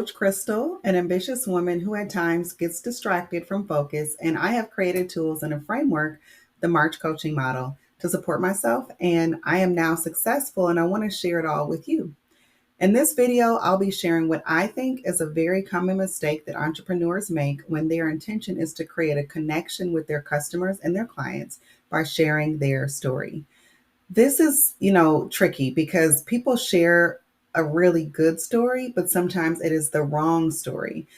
Coach Krystle, an ambitious woman who at times gets distracted from focus, and I have created tools and a framework, the March coaching model, to support myself. And I am now successful, and I want to share it all with you. In this video, I'll be sharing what I think is a very common mistake that entrepreneurs make when their intention is to create a connection with their customers and their clients by sharing their story. This is, tricky because people share a really good story, but sometimes it is the wrong story.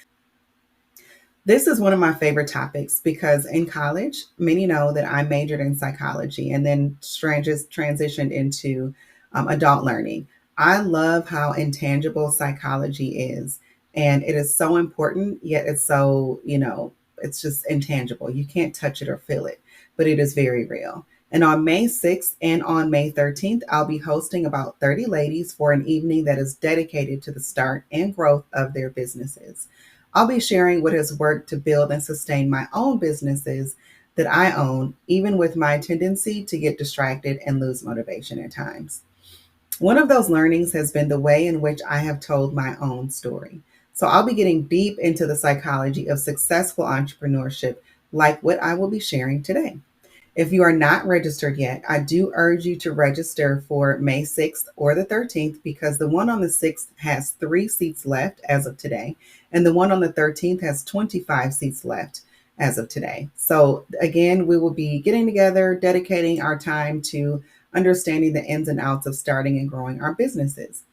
This is one of my favorite topics because in college, many know that I majored in psychology and then transitioned into adult learning. I love how intangible psychology is, and it is so important, yet it's so, it's just intangible. You can't touch it or feel it, but it is very real. And on May 6th and on May 13th, I'll be hosting about 30 ladies for an evening that is dedicated to the start and growth of their businesses. I'll be sharing what has worked to build and sustain my own businesses that I own, even with my tendency to get distracted and lose motivation at times. One of those learnings has been the way in which I have told my own story. So I'll be getting deep into the psychology of successful entrepreneurship, like what I will be sharing today. If you are not registered yet, I do urge you to register for May 6th or the 13th because the one on the 6th has 3 seats left as of today, and the one on the 13th has 25 seats left as of today. So, again, we will be getting together, dedicating our time to understanding the ins and outs of starting and growing our businesses.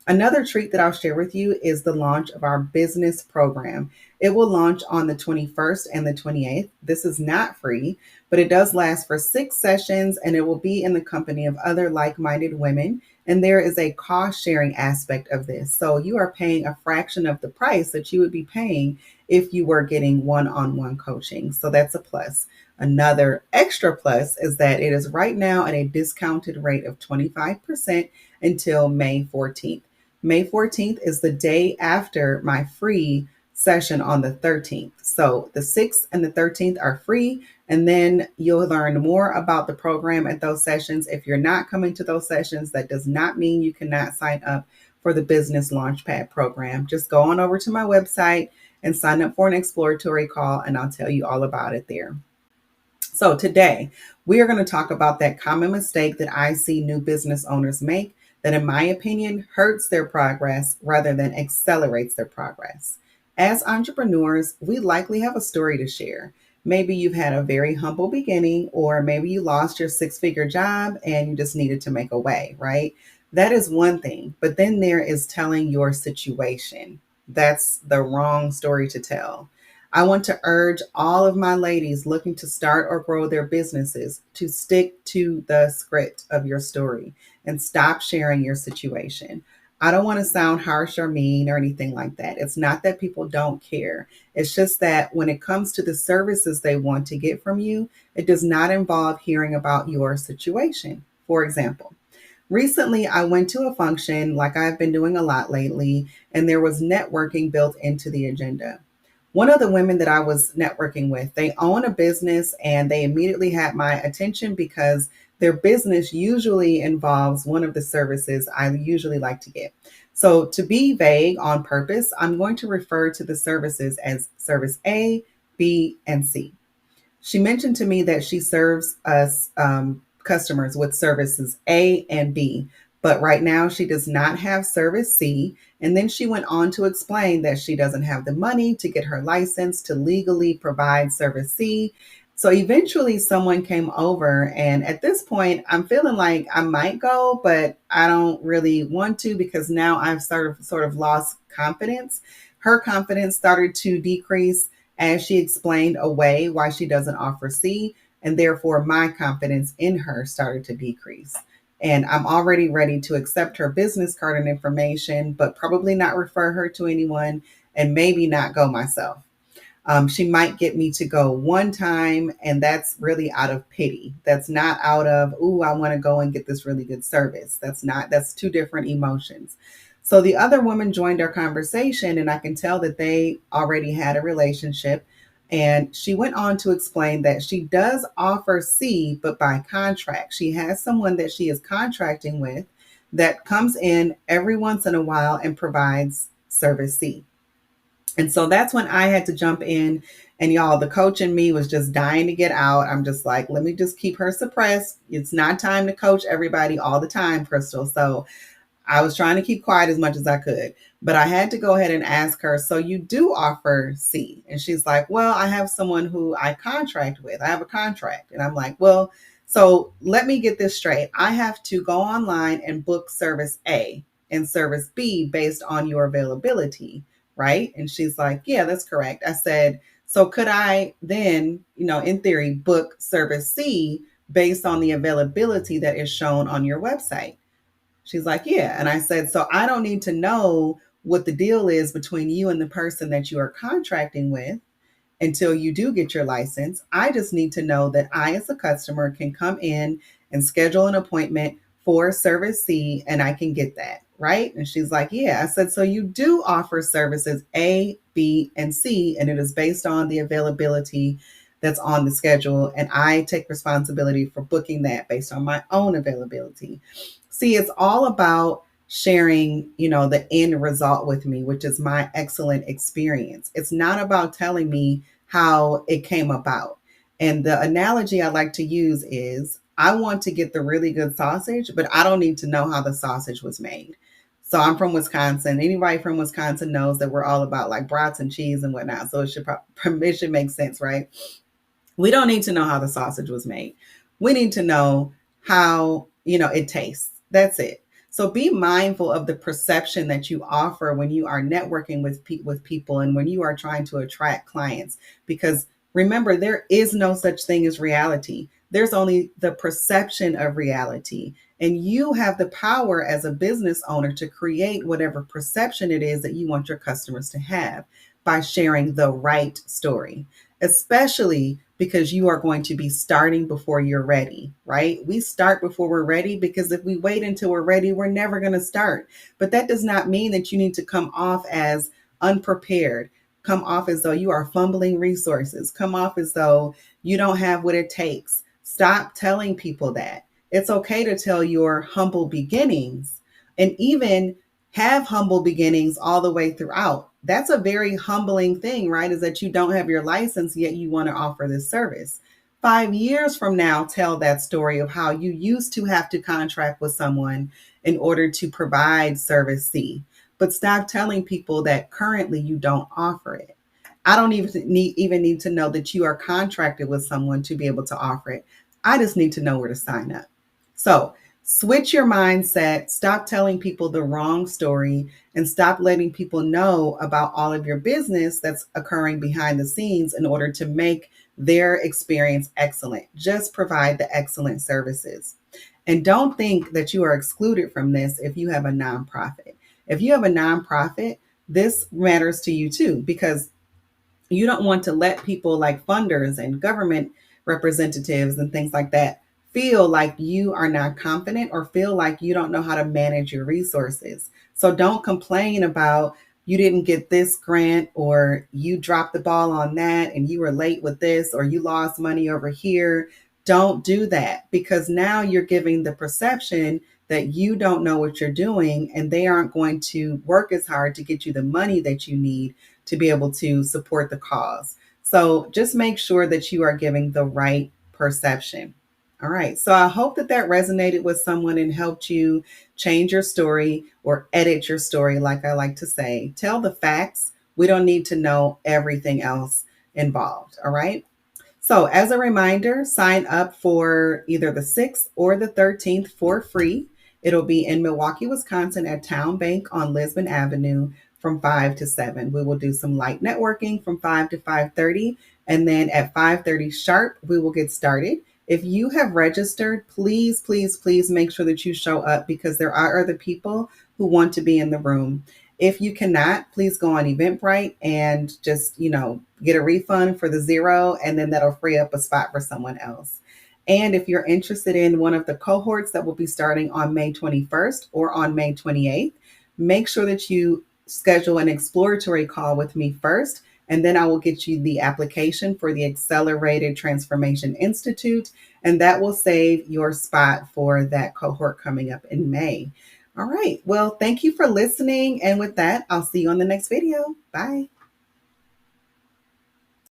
Another treat that I'll share with you is the launch of our business program. It will launch on the 21st and the 28th. This is not free, but it does last for 6 sessions and it will be in the company of other like minded women. And there is a cost sharing aspect of this. So you are paying a fraction of the price that you would be paying if you were getting one on one coaching. So that's a plus. Another extra plus is that it is right now at a discounted rate of 25% until May 14th. May 14th is the day after my free session on the 13th. So the 6th and the 13th are free, and then you'll learn more about the program at those sessions. If you're not coming to those sessions, that does not mean you cannot sign up for the Business Launchpad program. Just go on over to my website and sign up for an exploratory call, and I'll tell you all about it there. So today, we are going to talk about that common mistake that I see new business owners make that, in my opinion, hurts their progress rather than accelerates their progress. As entrepreneurs, we likely have a story to share. Maybe you've had a very humble beginning, or maybe you lost your 6-figure job and you just needed to make a way, right? That is one thing. But then there is telling your situation. That's the wrong story to tell. I want to urge all of my ladies looking to start or grow their businesses to stick to the script of your story and stop sharing your situation. I don't want to sound harsh or mean or anything like that. It's not that people don't care. It's just that when it comes to the services they want to get from you, it does not involve hearing about your situation. For example, recently I went to a function like I've been doing a lot lately, and there was networking built into the agenda. One of the women that I was networking with, they own a business and they immediately had my attention because their business usually involves one of the services I usually like to get. So to be vague on purpose, I'm going to refer to the services as service A, B, and C. She mentioned to me that she serves us customers with services A and B, but right now she does not have service C. And then she went on to explain that she doesn't have the money to get her license to legally provide service C. So eventually someone came over, and at this point, I'm feeling like I might go, but I don't really want to because now I've sort of lost confidence. Her confidence started to decrease as she explained away why she doesn't offer C, and therefore my confidence in her started to decrease. And I'm already ready to accept her business card and information, but probably not refer her to anyone and maybe not go myself. She might get me to go one time, and that's really out of pity. That's not out of, ooh, I want to go and get this really good service. That's two different emotions. So the other woman joined our conversation, and I can tell that they already had a relationship. And she went on to explain that she does offer C, but by contract. She has someone that she is contracting with that comes in every once in a while and provides service C. And so that's when I had to jump in. And y'all, the coach in me was just dying to get out. I'm just like, let me just keep her suppressed. It's not time to coach everybody all the time, Krystle. So I was trying to keep quiet as much as I could, but I had to go ahead and ask her, so you do offer C? And she's like, well, I have someone who I contract with. I have a contract. And I'm like, well, so let me get this straight. I have to go online and book service A and service B based on your availability, right? And she's like, yeah, that's correct. I said, so could I then, in theory, book service C based on the availability that is shown on your website? She's like, yeah. And I said, so I don't need to know what the deal is between you and the person that you are contracting with until you do get your license. I just need to know that I, as a customer, can come in and schedule an appointment for service C and I can get that. Right. And she's like, yeah. I said, so you do offer services A, B, and C, and it is based on the availability that's on the schedule. And I take responsibility for booking that based on my own availability. See, it's all about sharing, the end result with me, which is my excellent experience. It's not about telling me how it came about. And the analogy I like to use is I want to get the really good sausage, but I don't need to know how the sausage was made. So I'm from Wisconsin. Anybody from Wisconsin knows that we're all about like brats and cheese and whatnot. So it should make sense, right? We don't need to know how the sausage was made. We need to know how, it tastes. That's it. So be mindful of the perception that you offer when you are networking with people and when you are trying to attract clients, because remember, there is no such thing as reality. There's only the perception of reality. And you have the power as a business owner to create whatever perception it is that you want your customers to have by sharing the right story, especially because you are going to be starting before you're ready, right? We start before we're ready because if we wait until we're ready, we're never going to start. But that does not mean that you need to come off as unprepared, come off as though you are fumbling resources, come off as though you don't have what it takes. Stop telling people that. It's okay to tell your humble beginnings and even have humble beginnings all the way throughout. That's a very humbling thing, right? Is that you don't have your license yet you want to offer this service. 5 years from now, tell that story of how you used to have to contract with someone in order to provide service C. But stop telling people that currently you don't offer it. I don't even need to know that you are contracted with someone to be able to offer it. I just need to know where to sign up. So switch your mindset, stop telling people the wrong story, and stop letting people know about all of your business that's occurring behind the scenes in order to make their experience excellent. Just provide the excellent services. And don't think that you are excluded from this if you have a nonprofit. If you have a nonprofit, this matters to you too, because you don't want to let people like funders and government representatives and things like that feel like you are not confident or feel like you don't know how to manage your resources. So don't complain about you didn't get this grant or you dropped the ball on that and you were late with this or you lost money over here. Don't do that, because now you're giving the perception that you don't know what you're doing and they aren't going to work as hard to get you the money that you need to be able to support the cause. So just make sure that you are giving the right perception. All right. So I hope that that resonated with someone and helped you change your story or edit your story, like I like to say. Tell the facts. We don't need to know everything else involved. All right. So, as a reminder, sign up for either the 6th or the 13th for free. It'll be in Milwaukee, Wisconsin at Town Bank on Lisbon Avenue from 5 to 7. We will do some light networking from 5 to 5:30, and then at 5:30 sharp, we will get started. If you have registered, please, please, please make sure that you show up, because there are other people who want to be in the room. If you cannot, please go on Eventbrite and just, get a refund for the zero, and then that'll free up a spot for someone else. And if you're interested in one of the cohorts that will be starting on May 21st or on May 28th, make sure that you schedule an exploratory call with me first, and then I will get you the application for the Accelerated Transformation Institute, and that will save your spot for that cohort coming up in May. All right. Well, thank you for listening. And with that, I'll see you on the next video. Bye.